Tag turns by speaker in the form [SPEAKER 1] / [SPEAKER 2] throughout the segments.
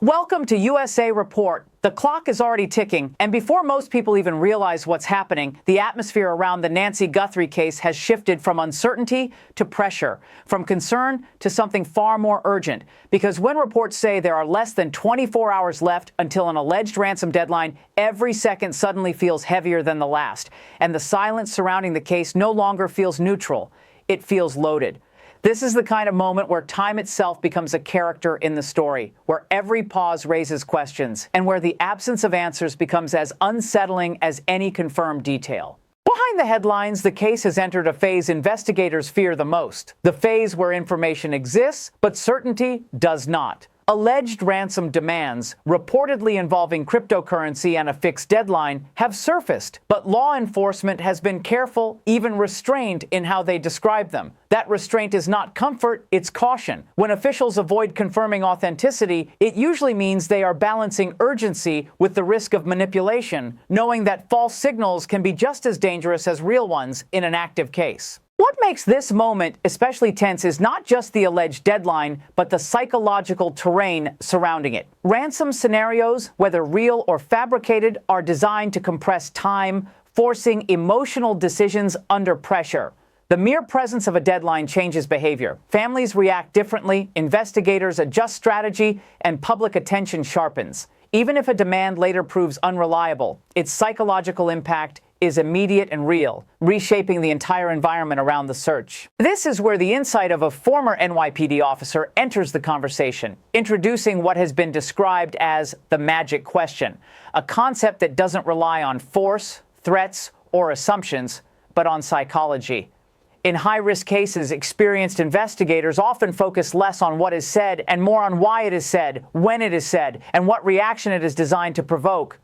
[SPEAKER 1] Welcome to USA Report. The clock is already ticking, and before most people even realize what's happening, the atmosphere around the Nancy Guthrie case has shifted from uncertainty to pressure, from concern to something far more urgent. Because when reports say there are less than 24 hours left until an alleged ransom deadline, every second suddenly feels heavier than the last, and the silence surrounding the case no longer feels neutral. It feels loaded. This is the kind of moment where time itself becomes a character in the story, where every pause raises questions, and where the absence of answers becomes as unsettling as any confirmed detail. Behind the headlines, the case has entered a phase investigators fear the most, the phase where information exists, but certainty does not. Alleged ransom demands, reportedly involving cryptocurrency and a fixed deadline, have surfaced, but law enforcement has been careful, even restrained, in how they describe them. That restraint is not comfort, it's caution. When officials avoid confirming authenticity, it usually means they are balancing urgency with the risk of manipulation, knowing that false signals can be just as dangerous as real ones in an active case. What makes this moment especially tense is not just the alleged deadline, but the psychological terrain surrounding it. Ransom scenarios, whether real or fabricated, are designed to compress time, forcing emotional decisions under pressure. The mere presence of a deadline changes behavior. Families react differently, investigators adjust strategy, and public attention sharpens. Even if a demand later proves unreliable, its psychological impact is immediate and real, reshaping the entire environment around the search. This is where the insight of a former NYPD officer enters the conversation, introducing what has been described as the magic question, a concept that doesn't rely on force, threats, or assumptions, but on psychology. In high-risk cases, experienced investigators often focus less on what is said and more on why it is said, when it is said, and what reaction it is designed to provoke.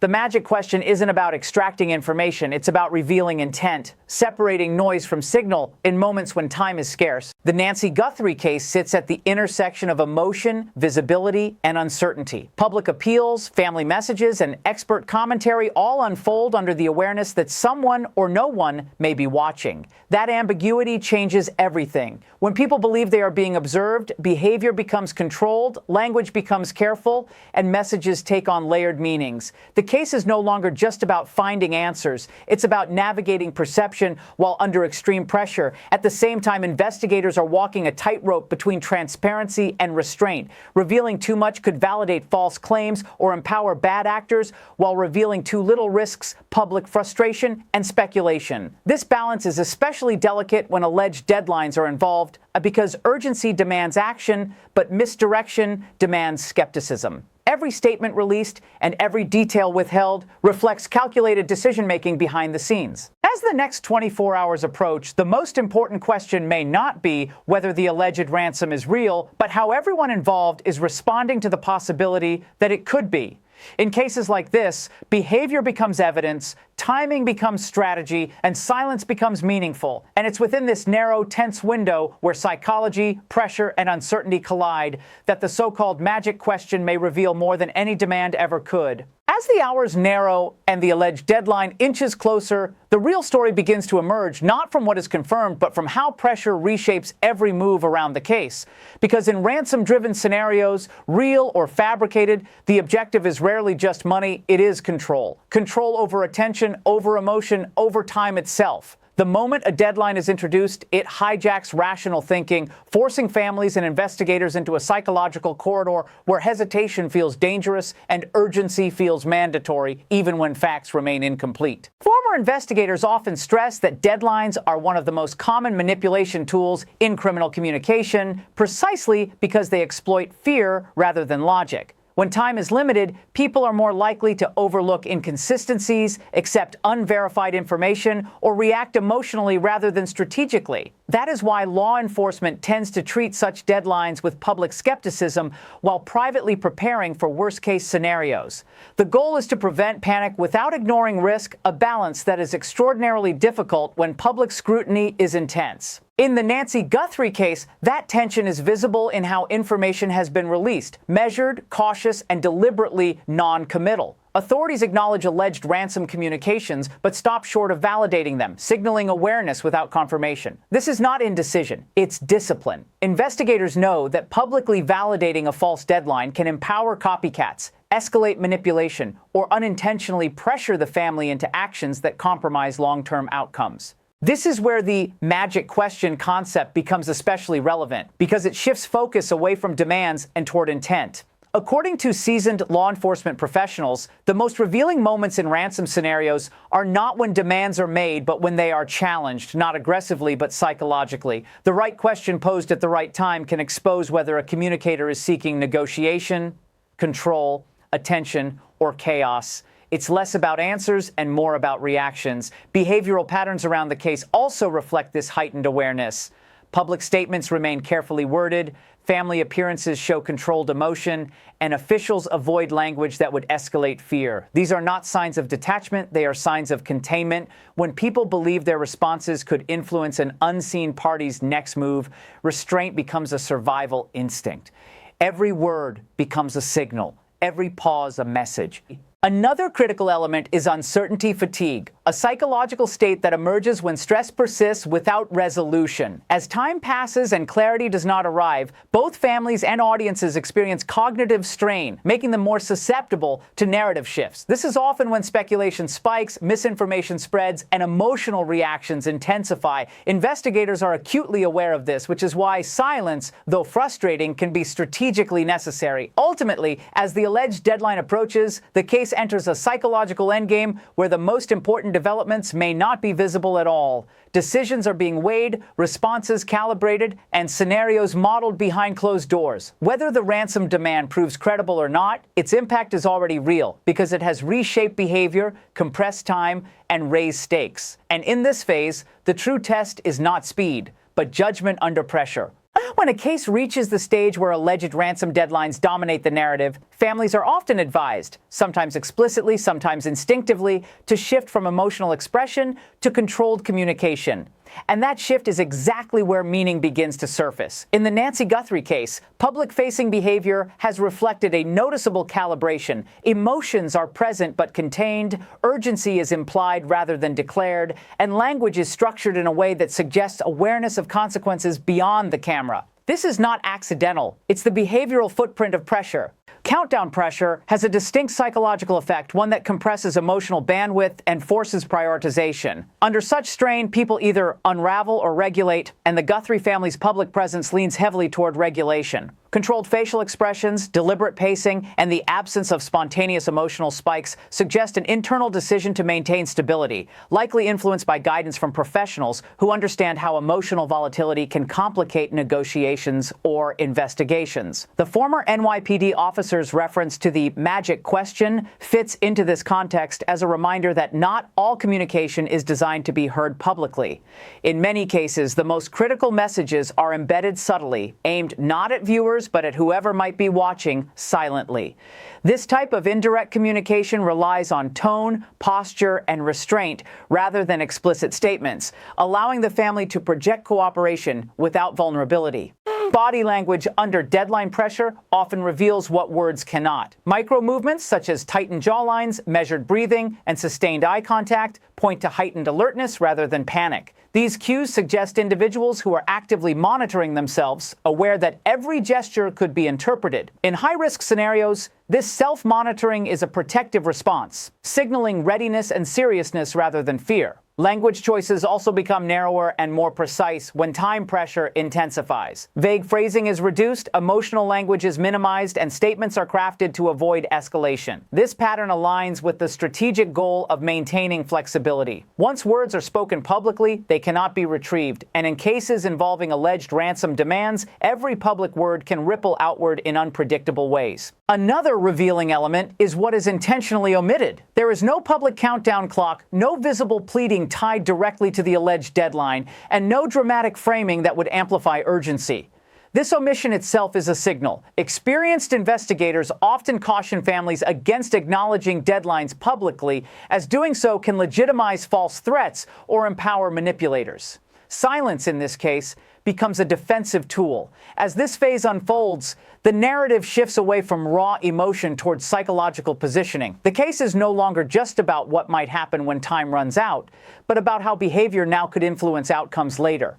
[SPEAKER 1] The magic question isn't about extracting information, it's about revealing intent, separating noise from signal in moments when time is scarce. The Nancy Guthrie case sits at the intersection of emotion, visibility, and uncertainty. Public appeals, family messages, and expert commentary all unfold under the awareness that someone or no one may be watching. That ambiguity changes everything. When people believe they are being observed, behavior becomes controlled, language becomes careful, and messages take on layered meanings. The case is no longer just about finding answers. It's about navigating perception while under extreme pressure. At the same time, investigators are walking a tightrope between transparency and restraint. Revealing too much could validate false claims or empower bad actors, while revealing too little risks public frustration and speculation. This balance is especially delicate when alleged deadlines are involved, because urgency demands action, but misdirection demands skepticism. Every statement released and every detail withheld reflects calculated decision-making behind the scenes. As the next 24 hours approach, the most important question may not be whether the alleged ransom is real, but how everyone involved is responding to the possibility that it could be. In cases like this, behavior becomes evidence, timing becomes strategy, and silence becomes meaningful. And it's within this narrow, tense window where psychology, pressure, and uncertainty collide that the so-called magic question may reveal more than any demand ever could. As the hours narrow and the alleged deadline inches closer, the real story begins to emerge, not from what is confirmed, but from how pressure reshapes every move around the case. Because in ransom-driven scenarios, real or fabricated, the objective is rarely just money, it is control. Control over attention, over emotion, over time itself. The moment a deadline is introduced, it hijacks rational thinking, forcing families and investigators into a psychological corridor where hesitation feels dangerous and urgency feels mandatory, even when facts remain incomplete. Former investigators often stress that deadlines are one of the most common manipulation tools in criminal communication, precisely because they exploit fear rather than logic. When time is limited, people are more likely to overlook inconsistencies, accept unverified information, or react emotionally rather than strategically. That is why law enforcement tends to treat such deadlines with public skepticism while privately preparing for worst-case scenarios. The goal is to prevent panic without ignoring risk, a balance that is extraordinarily difficult when public scrutiny is intense. In the Nancy Guthrie case, that tension is visible in how information has been released, measured, cautious, and deliberately non-committal. Authorities acknowledge alleged ransom communications, but stop short of validating them, signaling awareness without confirmation. This is not indecision, it's discipline. Investigators know that publicly validating a false deadline can empower copycats, escalate manipulation, or unintentionally pressure the family into actions that compromise long-term outcomes. This is where the magic question concept becomes especially relevant, because it shifts focus away from demands and toward intent. According to seasoned law enforcement professionals, the most revealing moments in ransom scenarios are not when demands are made, but when they are challenged, not aggressively, but psychologically. The right question posed at the right time can expose whether a communicator is seeking negotiation, control, attention, or chaos. It's less about answers and more about reactions. Behavioral patterns around the case also reflect this heightened awareness. Public statements remain carefully worded, family appearances show controlled emotion, and officials avoid language that would escalate fear. These are not signs of detachment, they are signs of containment. When people believe their responses could influence an unseen party's next move, restraint becomes a survival instinct. Every word becomes a signal, every pause a message. Another critical element is uncertainty fatigue, a psychological state that emerges when stress persists without resolution. As time passes and clarity does not arrive, both families and audiences experience cognitive strain, making them more susceptible to narrative shifts. This is often when speculation spikes, misinformation spreads, and emotional reactions intensify. Investigators are acutely aware of this, which is why silence, though frustrating, can be strategically necessary. Ultimately, as the alleged deadline approaches, the case enters a psychological endgame where the most important developments may not be visible at all. Decisions are being weighed, responses calibrated, and scenarios modeled behind closed doors. Whether the ransom demand proves credible or not, its impact is already real because it has reshaped behavior, compressed time, and raised stakes. And in this phase, the true test is not speed, but judgment under pressure. When a case reaches the stage where alleged ransom deadlines dominate the narrative, families are often advised, sometimes explicitly, sometimes instinctively, to shift from emotional expression to controlled communication. And that shift is exactly where meaning begins to surface. In the Nancy Guthrie case, public-facing behavior has reflected a noticeable calibration. Emotions are present but contained, urgency is implied rather than declared, and language is structured in a way that suggests awareness of consequences beyond the camera. This is not accidental. It's the behavioral footprint of pressure. Countdown pressure has a distinct psychological effect, one that compresses emotional bandwidth and forces prioritization. Under such strain, people either unravel or regulate, and the Guthrie family's public presence leans heavily toward regulation. Controlled facial expressions, deliberate pacing, and the absence of spontaneous emotional spikes suggest an internal decision to maintain stability, likely influenced by guidance from professionals who understand how emotional volatility can complicate negotiations or investigations. The former NYPD officer's reference to the magic question fits into this context as a reminder that not all communication is designed to be heard publicly. In many cases, the most critical messages are embedded subtly, aimed not at viewers, but at whoever might be watching silently. This type of indirect communication relies on tone, posture, and restraint rather than explicit statements, allowing the family to project cooperation without vulnerability. Body language under deadline pressure often reveals what words cannot. Micro movements such as tightened jawlines, measured breathing, and sustained eye contact point to heightened alertness rather than panic. These cues suggest individuals who are actively monitoring themselves, aware that every gesture could be interpreted. In high-risk scenarios, this self-monitoring is a protective response, signaling readiness and seriousness rather than fear. Language choices also become narrower and more precise when time pressure intensifies. Vague phrasing is reduced, emotional language is minimized, and statements are crafted to avoid escalation. This pattern aligns with the strategic goal of maintaining flexibility. Once words are spoken publicly, they cannot be retrieved, and in cases involving alleged ransom demands, every public word can ripple outward in unpredictable ways. Another revealing element is what is intentionally omitted. There is no public countdown clock, no visible pleading tied directly to the alleged deadline, and no dramatic framing that would amplify urgency. This omission itself is a signal. Experienced investigators often caution families against acknowledging deadlines publicly, as doing so can legitimize false threats or empower manipulators. Silence, in this case, becomes a defensive tool. As this phase unfolds, the narrative shifts away from raw emotion towards psychological positioning. The case is no longer just about what might happen when time runs out, but about how behavior now could influence outcomes later.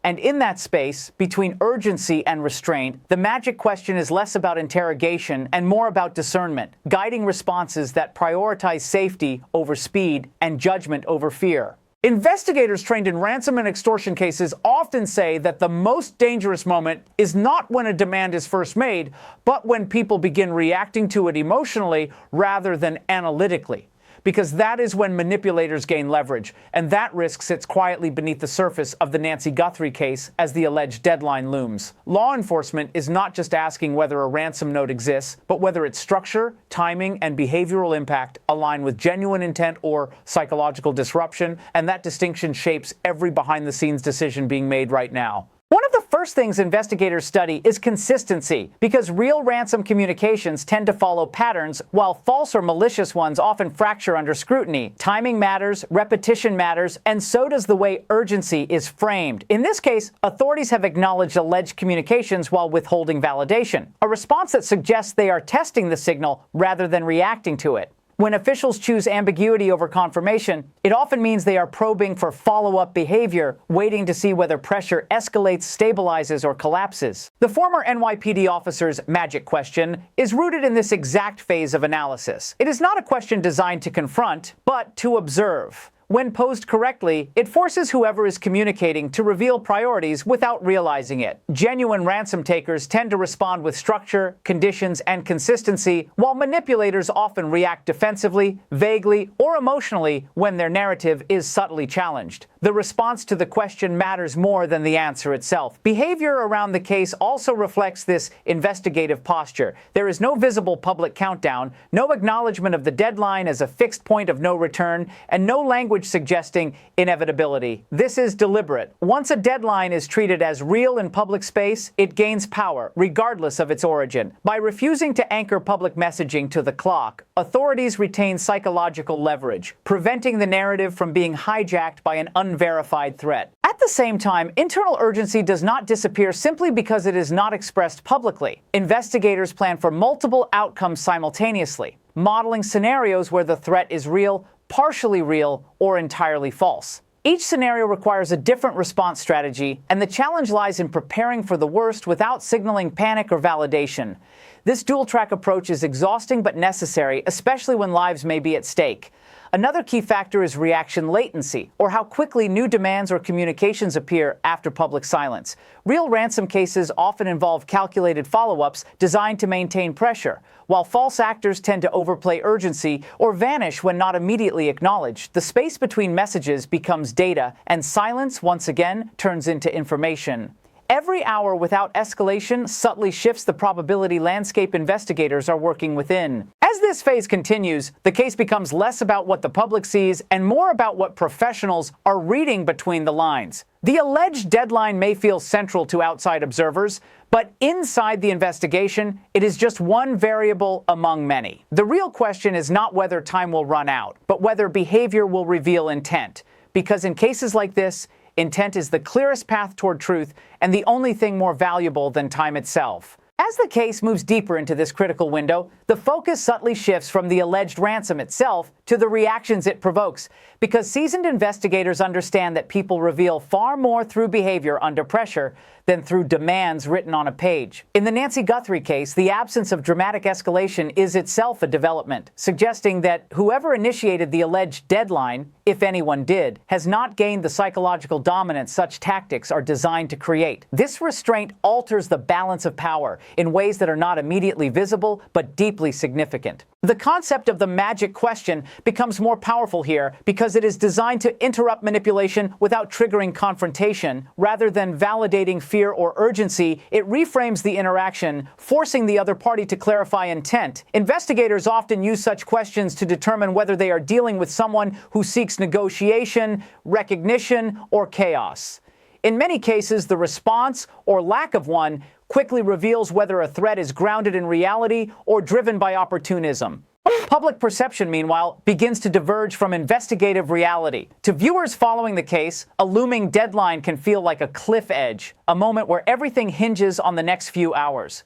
[SPEAKER 1] And in that space, between urgency and restraint, the magic question is less about interrogation and more about discernment, guiding responses that prioritize safety over speed and judgment over fear. Investigators trained in ransom and extortion cases often say that the most dangerous moment is not when a demand is first made, but when people begin reacting to it emotionally rather than analytically. Because that is when manipulators gain leverage, and that risk sits quietly beneath the surface of the Nancy Guthrie case as the alleged deadline looms. Law enforcement is not just asking whether a ransom note exists, but whether its structure, timing, and behavioral impact align with genuine intent or psychological disruption, and that distinction shapes every behind-the-scenes decision being made right now. One of the first things investigators study is consistency, because real ransom communications tend to follow patterns, while false or malicious ones often fracture under scrutiny. Timing matters, repetition matters, and so does the way urgency is framed. In this case, authorities have acknowledged alleged communications while withholding validation, a response that suggests they are testing the signal rather than reacting to it. When officials choose ambiguity over confirmation, it often means they are probing for follow-up behavior, waiting to see whether pressure escalates, stabilizes, or collapses. The former NYPD officer's magic question is rooted in this exact phase of analysis. It is not a question designed to confront, but to observe. When posed correctly, it forces whoever is communicating to reveal priorities without realizing it. Genuine ransom takers tend to respond with structure, conditions, and consistency, while manipulators often react defensively, vaguely, or emotionally when their narrative is subtly challenged. The response to the question matters more than the answer itself. Behavior around the case also reflects this investigative posture. There is no visible public countdown, no acknowledgement of the deadline as a fixed point of no return, and no language suggesting inevitability. This is deliberate. Once a deadline is treated as real in public space, it gains power, regardless of its origin. By refusing to anchor public messaging to the clock, authorities retain psychological leverage, preventing the narrative from being hijacked by an unverified threat. At the same time, internal urgency does not disappear simply because it is not expressed publicly. Investigators plan for multiple outcomes simultaneously, modeling scenarios where the threat is real, partially real, or entirely false. Each scenario requires a different response strategy, and the challenge lies in preparing for the worst without signaling panic or validation. This dual-track approach is exhausting but necessary, especially when lives may be at stake. Another key factor is reaction latency, or how quickly new demands or communications appear after public silence. Real ransom cases often involve calculated follow-ups designed to maintain pressure, while false actors tend to overplay urgency or vanish when not immediately acknowledged. The space between messages becomes data, and silence, once again, turns into information. Every hour without escalation subtly shifts the probability landscape investigators are working within. As this phase continues, the case becomes less about what the public sees and more about what professionals are reading between the lines. The alleged deadline may feel central to outside observers, but inside the investigation, it is just one variable among many. The real question is not whether time will run out, but whether behavior will reveal intent. Because in cases like this, intent is the clearest path toward truth and the only thing more valuable than time itself. As the case moves deeper into this critical window, the focus subtly shifts from the alleged ransom itself to the reactions it provokes, because seasoned investigators understand that people reveal far more through behavior under pressure than through demands written on a page. In the Nancy Guthrie case, the absence of dramatic escalation is itself a development, suggesting that whoever initiated the alleged deadline, if anyone did, has not gained the psychological dominance such tactics are designed to create. This restraint alters the balance of power in ways that are not immediately visible but deeply significant. The concept of the magic question becomes more powerful here because it is designed to interrupt manipulation without triggering confrontation. Rather than validating fear or urgency, it reframes the interaction, forcing the other party to clarify intent. Investigators often use such questions to determine whether they are dealing with someone who seeks negotiation, recognition, or chaos. In many cases, the response, or lack of one, quickly reveals whether a threat is grounded in reality or driven by opportunism. Public perception, meanwhile, begins to diverge from investigative reality. To viewers following the case, a looming deadline can feel like a cliff edge, a moment where everything hinges on the next few hours.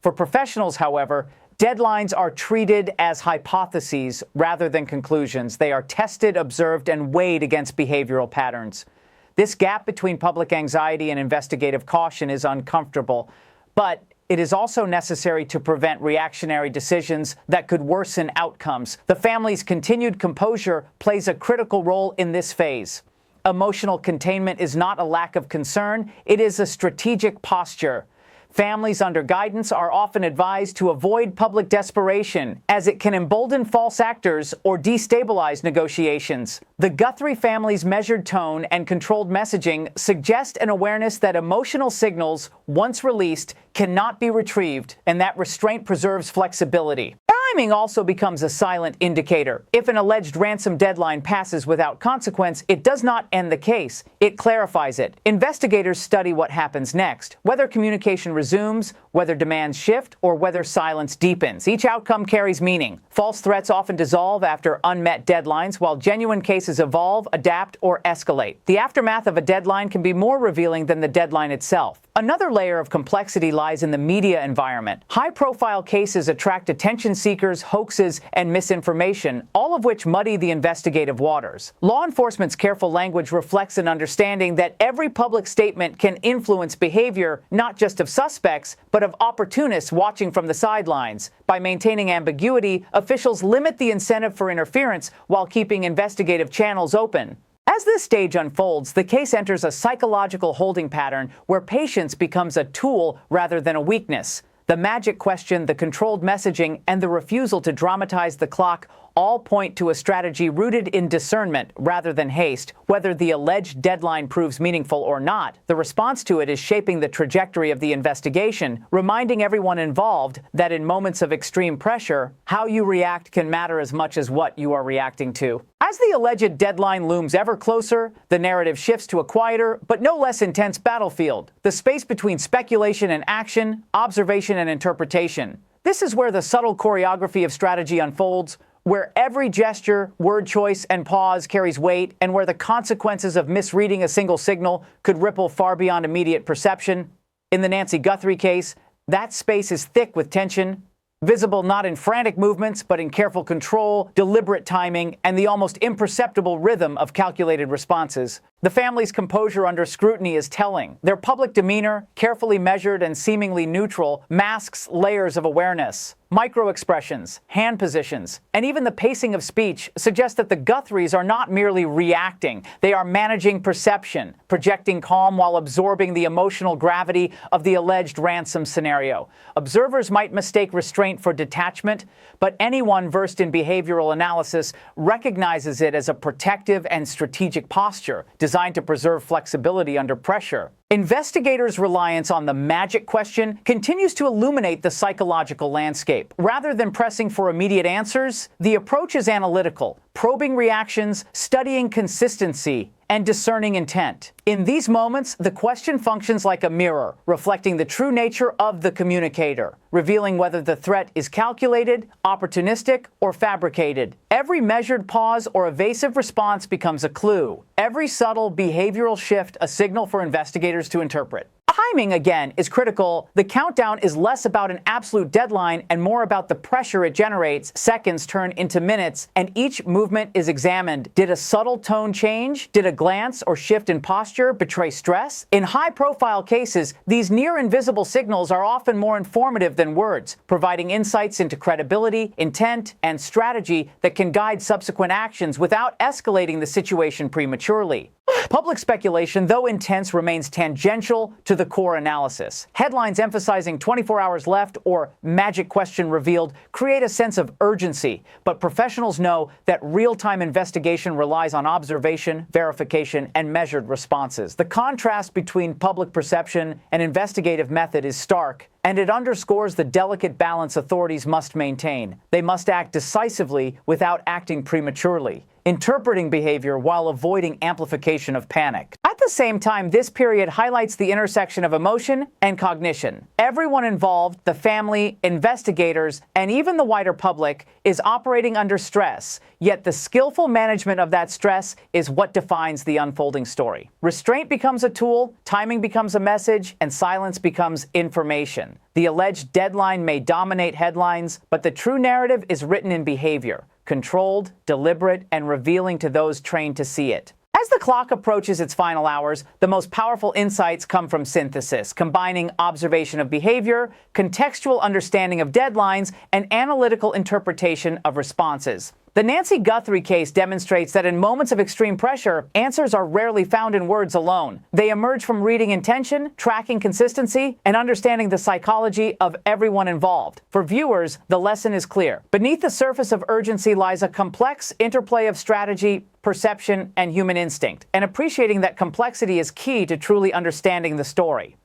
[SPEAKER 1] For professionals, however, deadlines are treated as hypotheses rather than conclusions. They are tested, observed, and weighed against behavioral patterns. This gap between public anxiety and investigative caution is uncomfortable, but it is also necessary to prevent reactionary decisions that could worsen outcomes. The family's continued composure plays a critical role in this phase. Emotional containment is not a lack of concern, it is a strategic posture. Families under guidance are often advised to avoid public desperation, as it can embolden false actors or destabilize negotiations. The Guthrie family's measured tone and controlled messaging suggest an awareness that emotional signals, once released, cannot be retrieved, and that restraint preserves flexibility. Timing also becomes a silent indicator. If an alleged ransom deadline passes without consequence, it does not end the case. It clarifies it. Investigators study what happens next, whether communication resumes, whether demands shift, or whether silence deepens. Each outcome carries meaning. False threats often dissolve after unmet deadlines, while genuine cases evolve, adapt, or escalate. The aftermath of a deadline can be more revealing than the deadline itself. Another layer of complexity lies in the media environment. High-profile cases attract attention seekers, hoaxes, and misinformation, all of which muddy the investigative waters. Law enforcement's careful language reflects an understanding that every public statement can influence behavior, not just of suspects, but of opportunists watching from the sidelines. By maintaining ambiguity, officials limit the incentive for interference while keeping investigative channels open. As this stage unfolds, the case enters a psychological holding pattern where patience becomes a tool rather than a weakness. The magic question, the controlled messaging, and the refusal to dramatize the clock all point to a strategy rooted in discernment rather than haste. Whether the alleged deadline proves meaningful or not, the response to it is shaping the trajectory of the investigation, reminding everyone involved that in moments of extreme pressure, how you react can matter as much as what you are reacting to. As the alleged deadline looms ever closer, the narrative shifts to a quieter, but no less intense battlefield. The space between speculation and action, observation and interpretation. This is where the subtle choreography of strategy unfolds, where every gesture, word choice, and pause carries weight, and where the consequences of misreading a single signal could ripple far beyond immediate perception. In the Nancy Guthrie case, that space is thick with tension, visible not in frantic movements, but in careful control, deliberate timing, and the almost imperceptible rhythm of calculated responses. The family's composure under scrutiny is telling. Their public demeanor, carefully measured and seemingly neutral, masks layers of awareness. Micro-expressions, hand positions, and even the pacing of speech suggest that the Guthries are not merely reacting. They are managing perception, projecting calm while absorbing the emotional gravity of the alleged ransom scenario. Observers might mistake restraint for detachment, but anyone versed in behavioral analysis recognizes it as a protective and strategic posture designed to preserve flexibility under pressure. Investigators' reliance on the magic question continues to illuminate the psychological landscape. Rather than pressing for immediate answers, the approach is analytical, probing reactions, studying consistency, and discerning intent. In these moments, the question functions like a mirror, reflecting the true nature of the communicator, revealing whether the threat is calculated, opportunistic, or fabricated. Every measured pause or evasive response becomes a clue. Every subtle behavioral shift a signal for investigators to interpret. Timing, again, is critical. The countdown is less about an absolute deadline and more about the pressure it generates. Seconds turn into minutes, and each movement is examined. Did a subtle tone change? Did a glance or shift in posture betray stress? In high-profile cases, these near-invisible signals are often more informative than words, providing insights into credibility, intent, and strategy that can guide subsequent actions without escalating the situation prematurely. Public speculation, though intense, remains tangential to the core analysis. Headlines emphasizing 24 hours left or magic question revealed create a sense of urgency, but professionals know that real-time investigation relies on observation, verification, and measured responses. The contrast between public perception and investigative method is stark, and it underscores the delicate balance authorities must maintain. They must act decisively without acting prematurely, interpreting behavior while avoiding amplification of panic. At the the same time, this period highlights the intersection of emotion and cognition. Everyone involved, the family, investigators, and even the wider public, is operating under stress, yet the skillful management of that stress is what defines the unfolding story. Restraint becomes a tool, timing becomes a message, and silence becomes information. The alleged deadline may dominate headlines, but the true narrative is written in behavior, controlled, deliberate, and revealing to those trained to see it. As the clock approaches its final hours, the most powerful insights come from synthesis, combining observation of behavior, contextual understanding of deadlines, and analytical interpretation of responses. The Nancy Guthrie case demonstrates that in moments of extreme pressure, answers are rarely found in words alone. They emerge from reading intention, tracking consistency, and understanding the psychology of everyone involved. For viewers, the lesson is clear. Beneath the surface of urgency lies a complex interplay of strategy, perception, and human instinct. And appreciating that complexity is key to truly understanding the story.